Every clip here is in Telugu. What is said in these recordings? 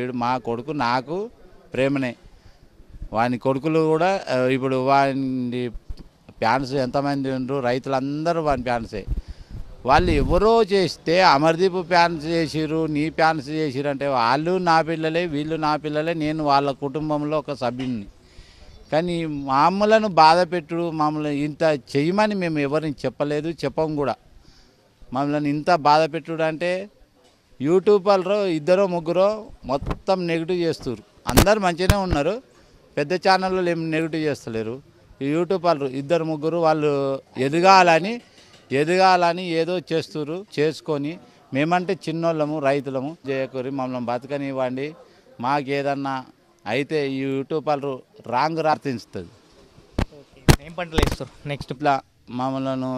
వీడు మా కొడుకు నాకు ప్రేమనే. వాని కొడుకులు కూడా ఇప్పుడు వాని ఫ్యాన్స్ ఎంతమంది ఉండరు, రైతులందరూ వాని ఫ్యాన్సే. వాళ్ళు ఎవరో చేస్తే అమర్దీప్ ఫ్యాన్స్ చేసిరు, నీ ఫ్యాన్స్ చేసిరు అంటే వాళ్ళు నా పిల్లలే, వీళ్ళు నా పిల్లలే, నేను వాళ్ళ కుటుంబంలో ఒక సభ్యుని. కానీ మమ్మలను బాధ పెట్టుడు, మమ్మల్ని ఇంత చేయమని మేము ఎవరిని చెప్పలేదు, చెప్పం కూడా. మమ్మల్ని ఇంత బాధ పెట్టుడు అంటే యూట్యూబర్లు ఇద్దరో ముగ్గురో మొత్తం నెగిటివ్ చేస్తారు. అందరు మంచిగానే ఉన్నారు, పెద్ద ఛానళ్ళు ఏం నెగిటివ్ చేస్తలేరు. ఈ యూట్యూబర్లు ఇద్దరు ముగ్గురు వాళ్ళు ఎదగాలని ఏదో చేస్తున్నారు. చేసుకొని మేమంటే చిన్నోళ్ళము, రైతులము చేయకూరి మమ్మల్ని బతకనివ్వండి. మాకేదన్నా అయితే ఈ యూట్యూబర్లు రాంగ్ రార్తిస్తుంది. ఏం పంటలు వేస్తారు నెక్స్ట్? ఇట్లా మమ్మల్ని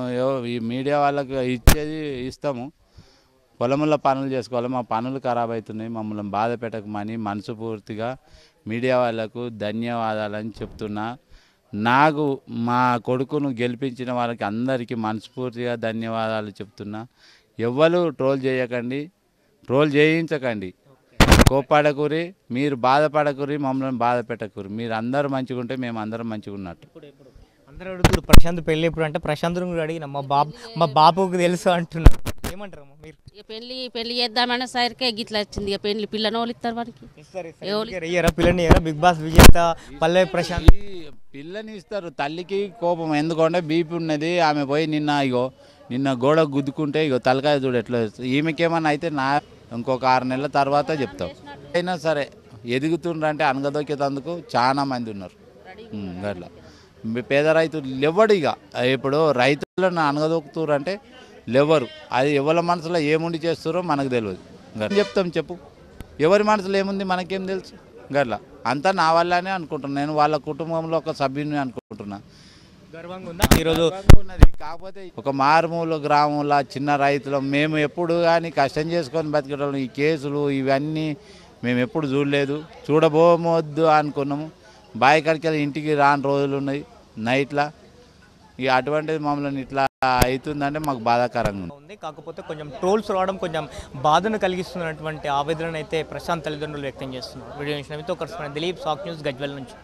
ఈ మీడియా వాళ్ళకి ఇస్తాము, పొలంలో పనులు చేసుకోవాలి. మా పనులు ఖరాబ్ అవుతున్నాయి, మమ్మల్ని బాధ పెట్టకమని మనస్ఫూర్తిగా మీడియా వాళ్ళకు ధన్యవాదాలని చెప్తున్నా. నాకు మా కొడుకును గెలిపించిన వాళ్ళకి అందరికీ మనస్ఫూర్తిగా ధన్యవాదాలు చెప్తున్నా. ఎవ్వరు ట్రోల్ చేయకండి, ట్రోల్ చేయించకండి, కోప్పడకూరి, మీరు బాధపడకూరి, మమ్మల్ని బాధ పెట్టకూరి. మీరు అందరూ మంచిగా ఉంటే మేము అందరం మంచిగా ఉన్నట్టు. అందరూ అడుగుతారు ప్రశాంత్ పెళ్ళి ఎప్పుడు అంటే, ప్రశాంత్ కూడా అడిగిన మా బాబుకు తెలుసు అంటున్నారు. ఏమంటారు మీరు? పెళ్లి చేద్దామనే సరికే గిట్లా వచ్చింది. పెళ్లి పిల్లనోళ్ళు ఇస్తారు వారికి, పిల్లని బిగ్ బాస్ విజేత పల్లె ప్రశాంత్ పిల్లని ఇస్తారు. తల్లికి కోపం, ఎందుకంటే బీపీ ఉన్నది. ఆమె పోయి నిన్న గోడ గుద్దుకుంటే తలకాయ చూడు ఎట్లా. ఈమెకేమన్నా అయితే ఇంకొక 6 నెలల తర్వాత చెప్తాం. అయినా సరే ఎదుగుతుండ్రంటే అనగదొక్కేందుకు చాలా మంది ఉన్నారు. అట్లా పేద రైతులు లేవడు. ఇక ఇప్పుడు రైతులను అనగదొక్కుతారంటే లేవరు. అది ఎవరి మనసులో ఏముండి చేస్తారో మనకు తెలియదు. చెప్తాం, చెప్పు, ఎవరి మనసులో ఏముంది మనకేం తెలుసు. గట్లా అంతా నా వల్లనే అనుకుంటున్నాను. నేను వాళ్ళ కుటుంబంలో ఒక సభ్యుని అనుకుంటున్నా. గర్వంగా ఉందా ఈరోజు? ఉన్నది. కాకపోతే ఒక మారుమూల గ్రామంలో చిన్న రైతులు మేము ఎప్పుడు కానీ కష్టం చేసుకొని బతికేటోళ్ళం. ఈ కేసులు ఇవన్నీ మేము ఎప్పుడు చూడలేదు, చూడబోమొద్దు అనుకున్నాము. బావి కాడికి ఇంటికి రాని రోజులు ఉన్నాయి నైట్లా. ఇక అటువంటిది మమ్మల్ని ఇట్లా అవుతుందంటే మాకు బాధాకరంగా ఉంది. కాకపోతే కొంచెం ట్రోల్స్ రావడం కొంచెం బాధను కలిగిస్తున్నటువంటి ఆవేదన అయితే ప్రశాంత్ తల్లిదండ్రులు వ్యక్తం చేస్తున్నారు. వీడియో దిలీప్, సాక్ న్యూస్, గజ్వెల్ నుంచి.